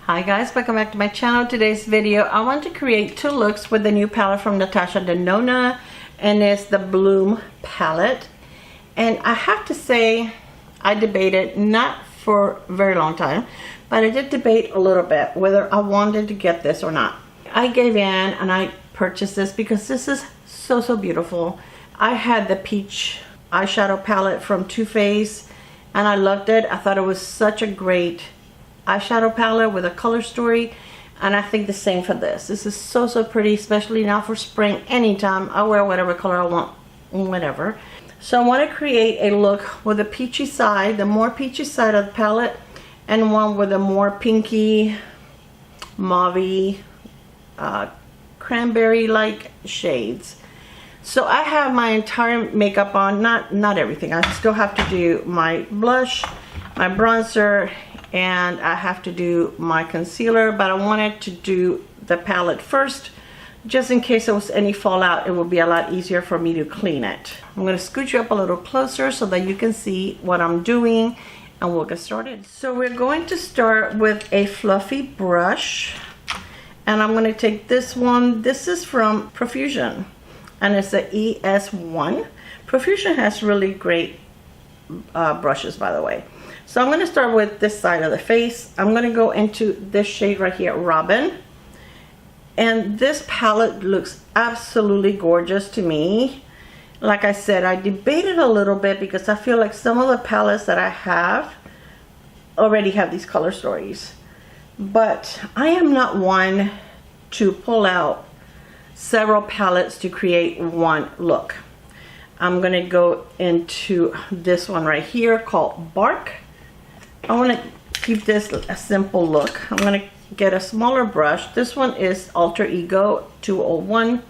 Hi guys, welcome back to my channel. Today's video, I want to create two looks with the new palette from NATASHA Denona, and it's the Bloom palette. And I have to say, I debated, not for a very long time, but I did debate a little bit whether I wanted to get this or not. I gave in and I purchased this because this is so beautiful. I had the peach eyeshadow palette from Too Faced and I loved it. I thought it was such a great eyeshadow palette with a color story, and I think the same for this. This is so pretty, especially now for spring. Anytime I wear whatever color I want, whatever. So I want to create a look with a peachy side, the more peachy side of the palette, and one with a more pinky, mauvey, cranberry like shades. So I have my entire makeup on, not everything. I still have to do my blush, my bronzer, and I have to do my concealer, but I wanted to do the palette first just in case there was any fallout. It would be a lot easier for me to clean it. I'm going to scoot you up a little closer so that you can see what I'm doing, and we'll get started. So we're going to start with a fluffy brush, and I'm going to take this one. This is from Profusion and it's the ES1. Profusion has really great brushes, by the way. So I'm going to start with this side of the face. I'm going to go into this shade right here, Robin. And this palette looks absolutely gorgeous to me. Like I said, I debated a little bit because I feel like some of the palettes that I have already have these color stories. But I am not one to pull out several palettes to create one look. I'm going to go into this one right here called Bark. I want to keep this a simple look. I'm going to get a smaller brush. This one is Alter Ego 201.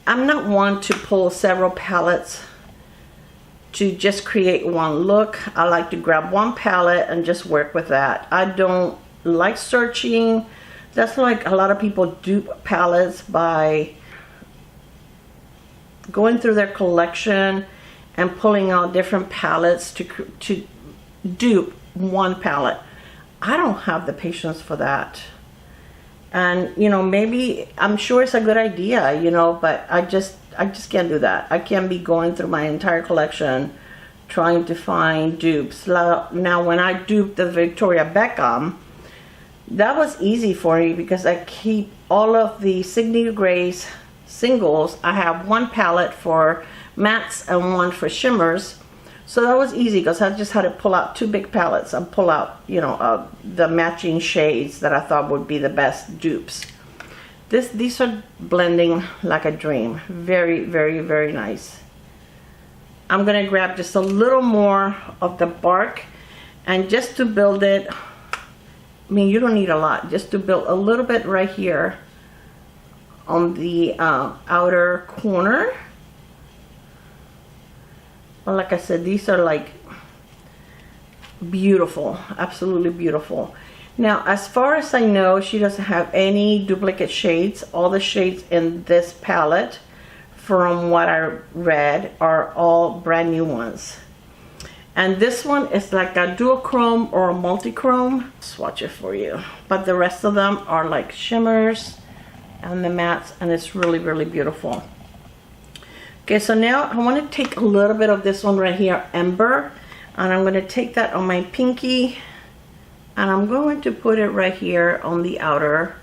I'm not one to pull several palettes to just create one look. I like to grab one palette and just work with that. I don't like searching. That's like a lot of people dupe palettes by going through their collection and pulling out different palettes to dupe one palette. I don't have the patience for that. And you know, maybe I'm sure it's a good idea, you know, but I just can't do that. I can't be going through my entire collection trying to find dupes. Now when I duped the Victoria Beckham, that was easy for me because I keep all of the Signature Grace singles. I have one palette for mattes and one for shimmers. So that was easy because I just had to pull out two big palettes and pull out, you know, the matching shades that I thought would be the best dupes. These are blending like a dream. Very nice. I'm going to grab just a little more of the Bark, and just to build it, I mean, you don't need a lot, just to build a little bit right here on the outer corner. Well, like I said, these are like beautiful, absolutely beautiful. Now, as far as I know, she doesn't have any duplicate shades. All the shades in this palette, from what I read, are all brand new ones. And this one is like a duochrome or a multi-chrome. Swatch it for you. But the rest of them are like shimmers and the mattes, and it's really beautiful. Okay, so now I want to take a little bit of this one right here, Ember, and I'm going to take that on my pinky, and I'm going to put it right here on the outer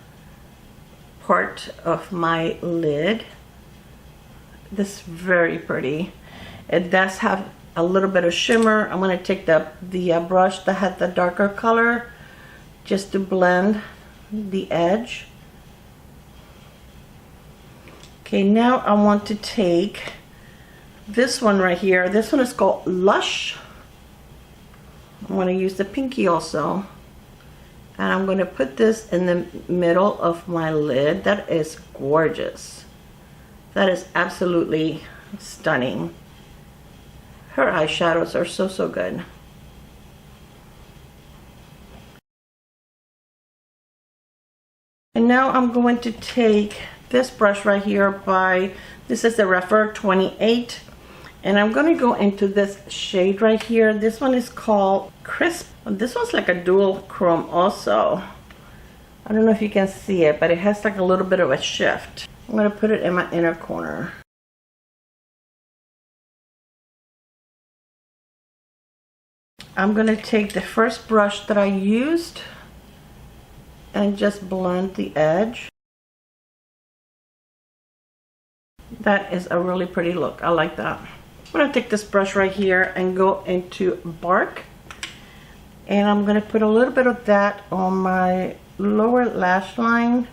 part of my lid. This is very pretty. It does have a little bit of shimmer. I'm going to take the brush that had the darker color just to blend the edge. Okay, now I want to take this one right here. This one is called Lush. I'm going to use the pinky also. And I'm going to put this in the middle of my lid. That is gorgeous. That is absolutely stunning. Her eyeshadows are so good. And now I'm going to take this brush right here this is the REPHR 28, and I'm going to go into this shade right here. This one is called Crisp. This one's like a dual chrome also. I don't know if you can see it, but it has like a little bit of a shift. I'm going to put it in my inner corner. I'm going to take the first brush that I used and just blend the edge. That is a really pretty look. I like that. I'm going to take this brush right here and go into Bark. And I'm going to put a little bit of that on my lower lash line.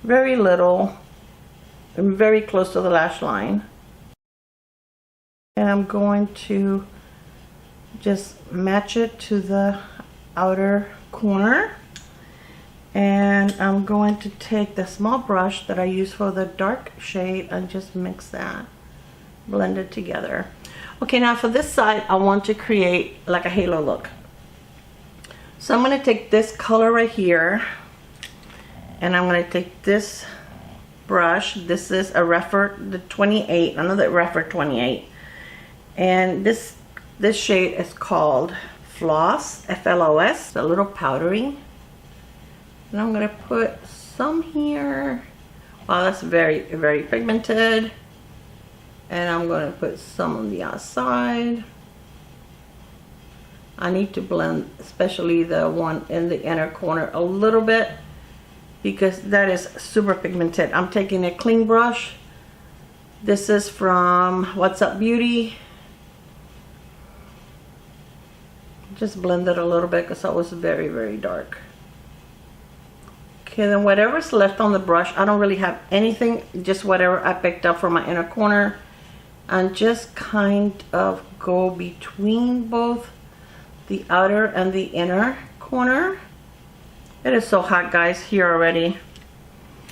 Very little. And very close to the lash line. And I'm going to just match it to the outer corner. And I'm going to take the small brush that I use for the dark shade and just mix that. Blend it together. Okay, now for this side, I want to create like a halo look. So I'm going to take this color right here. And I'm going to take this brush. This is a REPHR, the 28, another REPHR 28. And this shade is called Floss, F-L-O-S, a little powdery. And I'm going to put some here. Wow, that's very, very pigmented. And I'm going to put some on the outside. I need to blend, especially the one in the inner corner a little bit, because that is super pigmented. I'm taking a clean brush. This is from What's Up Beauty. Just blend it a little bit because that was very, very dark. Okay, then whatever's left on the brush, I don't really have anything, just whatever I picked up from my inner corner, and just kind of go between both the outer and the inner corner. It is so hot, guys, here already.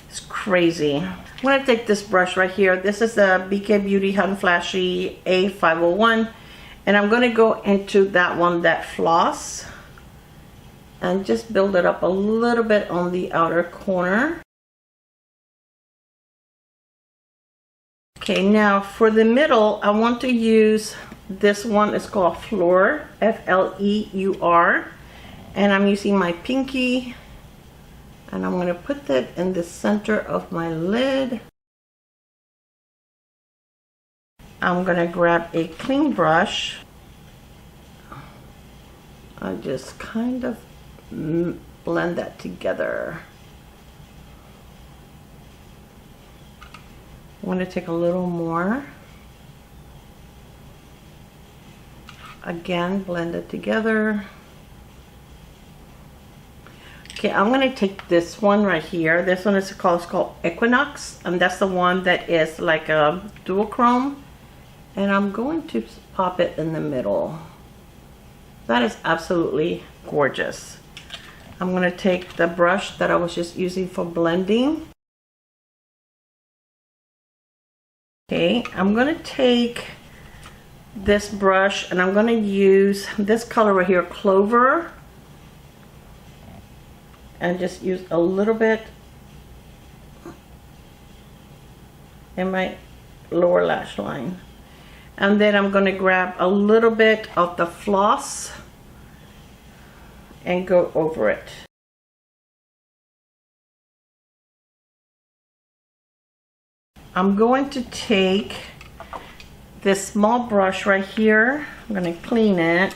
It's crazy. I'm going to take this brush right here. This is the BK Beauty Hot and Flashy A501. And I'm going to go into that one, that floss. And just build it up a little bit on the outer corner. Okay, now for the middle, I want to use this one. It's called Fleur, F-L-E-U-R. And I'm using my pinky. And I'm going to put that in the center of my lid. I'm going to grab a clean brush. I just kind of blend that together. I'm going to take a little more. Again, blend it together. Okay, I'm going to take this one right here. This one is called Equinox, and that's the one that is like a duochrome. And I'm going to pop it in the middle. That is absolutely gorgeous. I'm going to take the brush that I was just using for blending. Okay, I'm going to take this brush and I'm going to use this color right here, Clover. And just use a little bit in my lower lash line. And then I'm going to grab a little bit of the floss and go over it. I'm going to take this small brush right here. I'm going to clean it.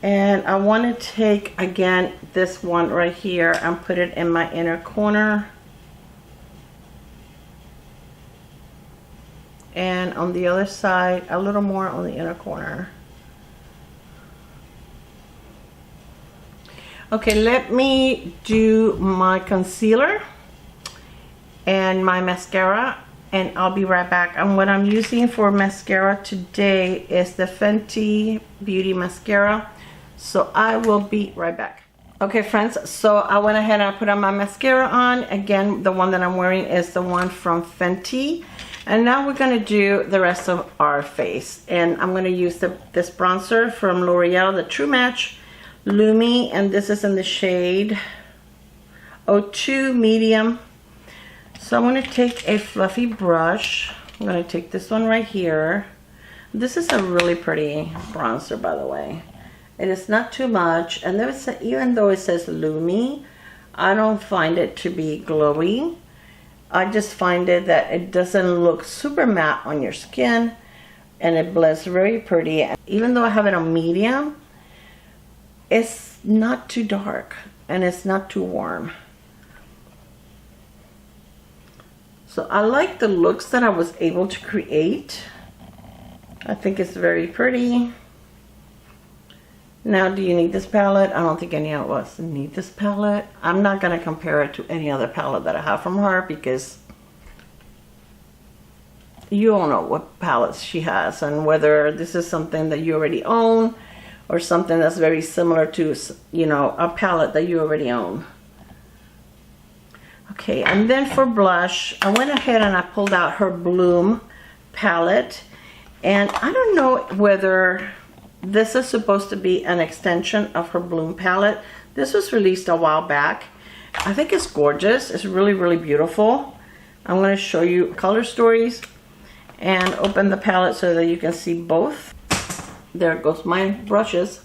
And I want to take, again, this one right here and put it in my inner corner. And on the other side, a little more on the inner corner. Okay, let me do my concealer and my mascara, and I'll be right back. And what I'm using for mascara today is the Fenty Beauty Mascara. So I will be right back. Okay, friends, so I went ahead and I put on my mascara on. Again, the one that I'm wearing is the one from Fenty. And now we're going to do the rest of our face. And I'm going to use this bronzer from L'Oreal, the True Match Lumi. And this is in the shade 02 Medium. So I'm going to take a fluffy brush. I'm going to take this one right here. This is a really pretty bronzer, by the way. It is not too much. And there's even though it says Lumi, I don't find it to be glowy. I just find it that it doesn't look super matte on your skin, and it blends very pretty. Even though I have it on medium, it's not too dark and it's not too warm. So I like the looks that I was able to create. I think it's very pretty. Now, do you need this palette? I don't think any of us need this palette. I'm not going to compare it to any other palette that I have from her, because you all know what palettes she has and whether this is something that you already own or something that's very similar to, you know, a palette that you already own. Okay, and then for blush, I went ahead and I pulled out her Bloom palette. And I don't know whether this is supposed to be an extension of her Bloom palette. This was released a while back. I think it's gorgeous. It's really, really beautiful. I'm going to show you color stories and open the palette so that you can see both. There goes my brushes.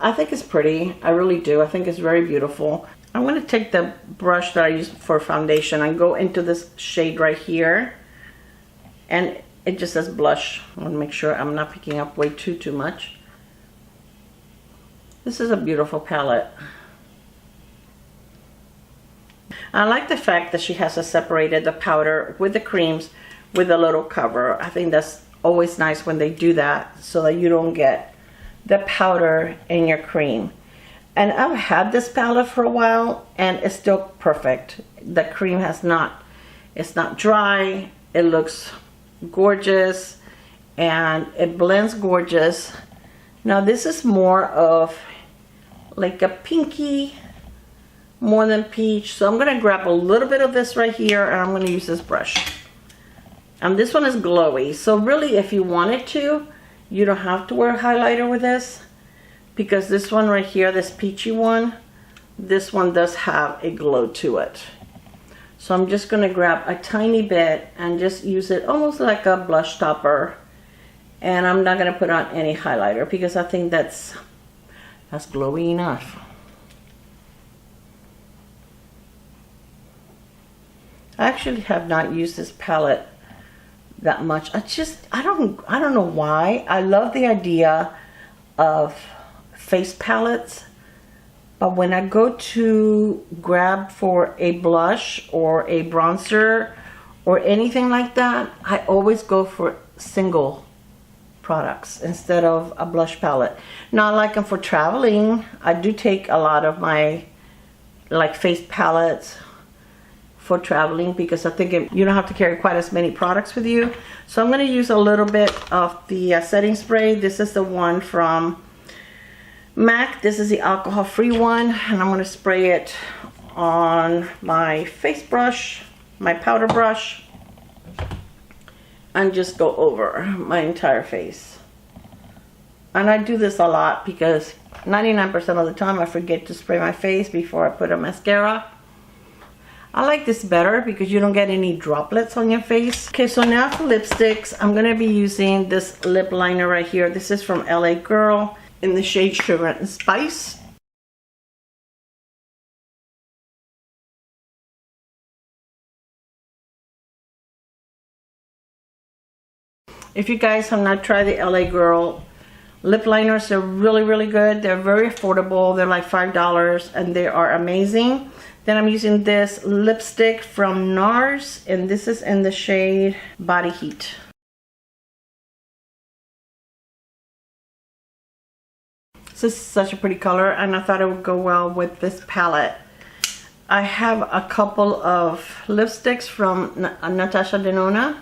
I think it's pretty. I really do. I think it's very beautiful. I'm going to take the brush that I use for foundation and go into this shade right here. And it just says blush. I want to make sure I'm not picking up way too much. This is a beautiful palette. I like the fact that she has separated the powder with the creams with a little cover. I think that's always nice when they do that, so that you don't get the powder in your cream. And I've had this palette for a while and it's still perfect. The cream has not, it's not dry. It looks gorgeous and it blends gorgeous. Now this is more of like a pinky, more than peach. So I'm going to grab a little bit of this right here and I'm going to use this brush. And this one is glowy. So really, if you wanted to, you don't have to wear a highlighter with this, because this one right here, this peachy one, this one does have a glow to it. So I'm just going to grab a tiny bit and just use it almost like a blush topper. And I'm not going to put on any highlighter because I think that's glowy enough. I actually have not used this palette that much. I don't know why. I love the idea of face palettes, but when I go to grab for a blush or a bronzer or anything like that, I always go for single products instead of a blush palette. Now I like them for traveling. I do take a lot of my like face palettes for traveling because I think you don't have to carry quite as many products with you. So I'm going to use a little bit of the setting spray. This is the one from MAC. This is the alcohol-free one, and I'm going to spray it on my face brush, my powder brush, and just go over my entire face. And I do this a lot because 99% of the time I forget to spray my face before I put a mascara. I like this better because you don't get any droplets on your face. Okay, so now for lipsticks, I'm going to be using this lip liner right here. This is from LA Girl in the shade Sugar and Spice. If you guys have not tried the LA Girl lip liners, they're really, really good. They're very affordable. They're like $5 and they are amazing. Then I'm using this lipstick from NARS, and this is in the shade Body Heat. This is such a pretty color, and I thought it would go well with this palette. I have a couple of lipsticks from NATASHA Denona,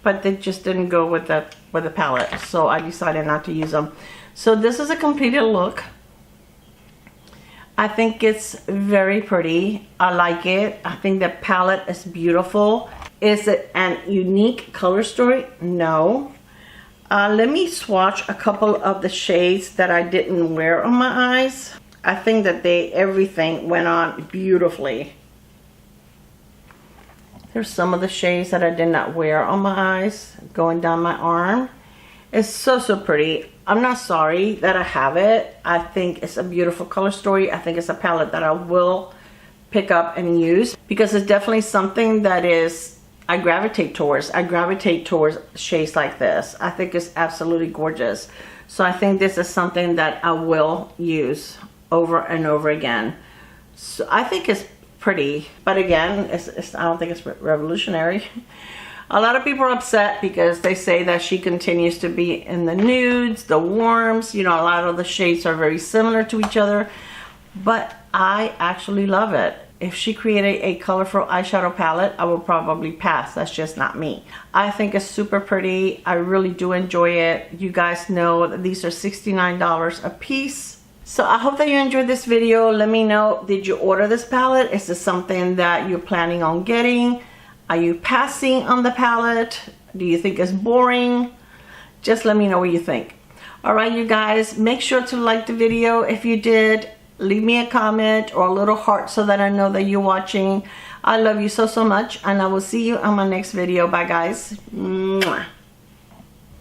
but they just didn't go with the palette, so I decided not to use them. So this is a completed look. I think it's very pretty. I like it. I think the palette is beautiful. Is it an unique color story? No. Let me swatch a couple of the shades that I didn't wear on my eyes. I think that everything went on beautifully. There's some of the shades that I did not wear on my eyes going down my arm. It's so, so pretty. I'm not sorry that I have it. I think it's a beautiful color story. I think it's a palette that I will pick up and use because it's definitely something that I gravitate towards. I gravitate towards shades like this. I think it's absolutely gorgeous. So I think this is something that I will use over and over again. So I think it's pretty, but again, I don't think it's revolutionary. A lot of people are upset because they say that she continues to be in the nudes, the warms, you know, a lot of the shades are very similar to each other, but I actually love it. If she created a colorful eyeshadow palette, I will probably pass. That's just not me. I think it's super pretty. I really do enjoy it. You guys know that these are $69 a piece. So I hope that you enjoyed this video. Let me know, did you order this palette? Is this something that you're planning on getting? Are you passing on the palette? Do you think it's boring? Just let me know what you think. Alright, you guys, make sure to like the video. If you did, leave me a comment or a little heart so that I know that you're watching. I love you so, so much, and I will see you on my next video. Bye, guys. Mwah.